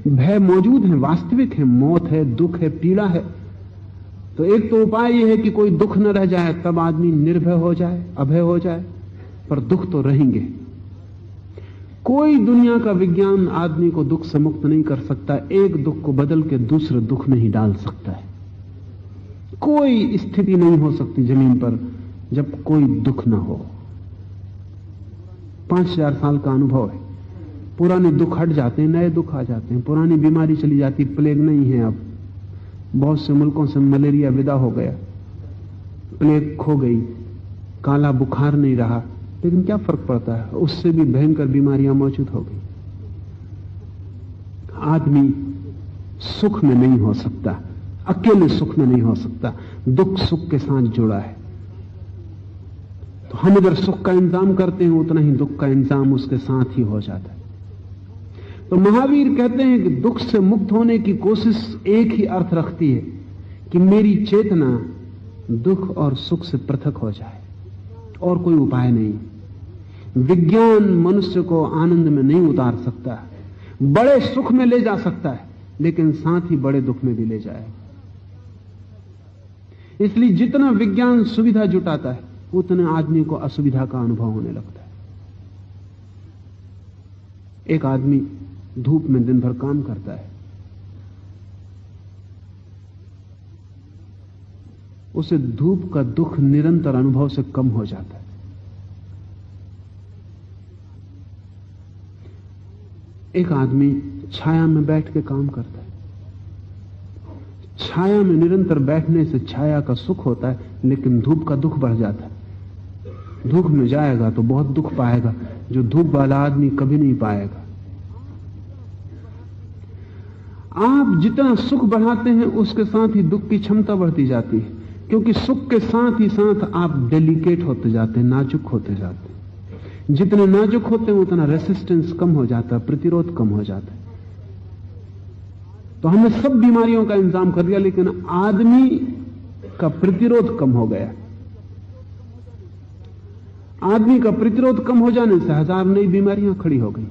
भय मौजूद है, वास्तविक है, मौत है, दुख है, पीड़ा है। तो एक तो उपाय यह है कि कोई दुख न रह जाए, तब आदमी निर्भय हो जाए, अभय हो जाए, पर दुख तो रहेंगे। कोई दुनिया का विज्ञान आदमी को दुख से मुक्त नहीं कर सकता। एक दुख को बदल के दूसरे दुख में ही डाल सकता है। कोई स्थिति नहीं हो सकती जमीन पर जब कोई दुख ना हो। 5000 साल का अनुभव है। पुराने दुख हट जाते हैं, नए दुख आ जाते हैं। पुरानी बीमारी चली जाती, प्लेग नहीं है अब। बहुत से मुल्कों से मलेरिया विदा हो गया, प्लेग खो गई, काला बुखार नहीं रहा, लेकिन क्या फर्क पड़ता है, उससे भी भयंकर बीमारियां मौजूद हो गई। आदमी सुख में नहीं हो सकता, अकेले सुख में नहीं हो सकता, दुख सुख के साथ जुड़ा है। तो हम इधर सुख का इंतजाम करते हैं, उतना ही दुख का इंतजाम उसके साथ ही हो जाता है। तो महावीर कहते हैं कि दुख से मुक्त होने की कोशिश एक ही अर्थ रखती है कि मेरी चेतना दुख और सुख से पृथक हो जाए, और कोई उपाय नहीं। विज्ञान मनुष्य को आनंद में नहीं उतार सकता, बड़े सुख में ले जा सकता है, लेकिन साथ ही बड़े दुख में भी ले जाएगा। इसलिए जितना विज्ञान सुविधा जुटाता है, उतने आदमी को असुविधा का अनुभव होने लगता है। एक आदमी धूप में दिन भर काम करता है, उसे धूप का दुख निरंतर अनुभव से कम हो जाता है। एक आदमी छाया में बैठ के काम करता है, छाया में निरंतर बैठने से छाया का सुख होता है, लेकिन धूप का दुख बढ़ जाता है। धूप में जाएगा तो बहुत दुख पाएगा, जो धूप वाला आदमी कभी नहीं पाएगा। आप जितना सुख बढ़ाते हैं, उसके साथ ही दुख की क्षमता बढ़ती जाती है, क्योंकि सुख के साथ ही साथ आप डेलिकेट होते जाते हैं, नाजुक होते जाते हैं। जितने नाजुक होते हैं उतना रेसिस्टेंस कम हो जाता है, प्रतिरोध कम हो जाता है। तो हमने सब बीमारियों का इंतजाम कर दिया, लेकिन आदमी का प्रतिरोध कम हो गया। आदमी का प्रतिरोध कम हो जाने से 1000 नई बीमारियां खड़ी हो गई।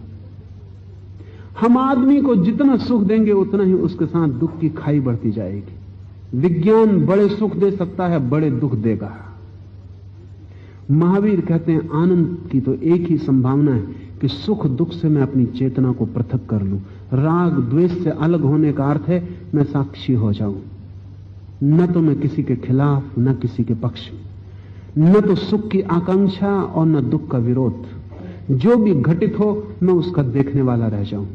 हम आदमी को जितना सुख देंगे, उतना ही उसके साथ दुख की खाई बढ़ती जाएगी। विज्ञान बड़े सुख दे सकता है, बड़े दुख देगा। महावीर कहते हैं आनंद की तो एक ही संभावना है कि सुख दुख से मैं अपनी चेतना को पृथक कर लूं। राग द्वेष से अलग होने का अर्थ है मैं साक्षी हो जाऊं, न तो मैं किसी के खिलाफ, न किसी के पक्ष में, न तो सुख की आकांक्षा और न दुख का विरोध। जो भी घटित हो मैं उसका देखने वाला रह जाऊं।